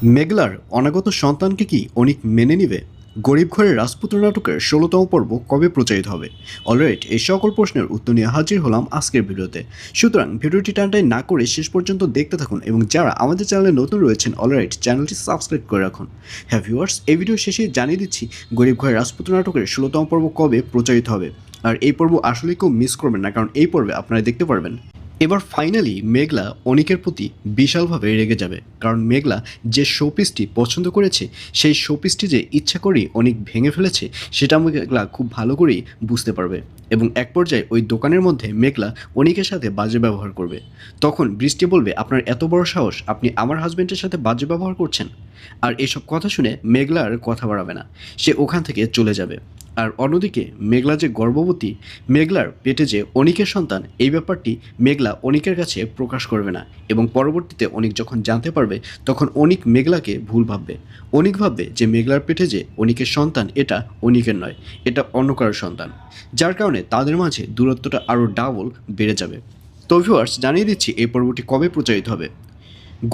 মেঘলার অনাগত সন্তানকে কি অনিক মেনে নিবে? গরিব ঘরের রাজপুত্র নাটকের ১৬তম পর্ব কবে প্রচারিত হবে? অলরাইট, এই সকল প্রশ্নের উত্তর নিয়ে হাজির হলাম আজকের ভিডিওতে। সুতরাং ভিডিওটি টানটাই না করে শেষ পর্যন্ত দেখতে থাকুন এবং যারা আমাদের চ্যানেলে নতুন রয়েছেন অলরাইট চ্যানেলটি সাবস্ক্রাইব করে রাখুন। হ্যাঁ ভিউয়ার্স, এই ভিডিও শেষে জানিয়ে দিচ্ছি গরিব ঘরের রাজপুত্র নাটকের ১৬তম পর্ব কবে প্রচারিত হবে। আর এই পর্ব আসলে কেউ মিস করবেন না, কারণ এই পর্বে আপনারা দেখতে পারবেন এবার ফাইনালি মেঘলা অনিকের প্রতি বিশালভাবে রেগে যাবে, কারণ মেঘলা যে শোপিসটি পছন্দ করেছে সেই শোপিসটি যে ইচ্ছা করেই অনিক ভেঙে ফেলেছে সেটা মেঘলা খুব ভালো করেই বুঝতে পারবে এবং এক পর্যায়ে ওই দোকানের মধ্যে মেঘলা অনিকের সাথে বাজে ব্যবহার করবে। তখন বৃষ্টি বলবে, আপনার এত বড় সাহস, আপনি আমার হাজব্যান্ডের সাথে বাজে ব্যবহার করছেন। আর এসব কথা শুনে মেঘলা আর কথা বাড়াবে না, সে ওখান থেকে চলে যাবে। আর অন্যদিকে মেঘলা যে গর্ভবতী, মেঘলার পেটে যে অনিকের সন্তান, এই ব্যাপারটি মেঘলা অনিকের কাছে প্রকাশ করবে না এবং পরবর্তীতে অনিক যখন জানতে পারবে তখন অনিক মেঘলাকে ভুল ভাববে। অনিক ভাববে যে মেঘলার পেটে যে অনিকের সন্তান এটা অনিকের নয়, এটা অন্য কারোর সন্তান, যার কারণে তাদের মাঝে দূরত্বটা আরও ডাবল বেড়ে যাবে। তো ভিউয়ার্স, জানিয়ে দিচ্ছি এই পর্বটি কবে প্রচারিত হবে।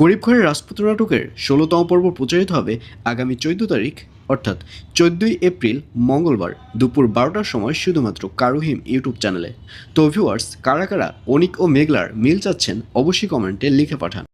গরিব ঘরের রাজপুত্র নাটকের ১৬তম পর্ব প্রচারিত হবে আগামী ১৪ তারিখ, অর্থাৎ ১৪ই এপ্রিল মঙ্গলবার দুপুর ১২টার সময় শুধুমাত্র কারুহিম ইউটিউব চ্যানেলে। তো ভিউয়ার্স, কারা কারা অনিক ও মেঘলার মিল চাচ্ছেন অবশ্যই কমেন্টে লিখে পাঠান।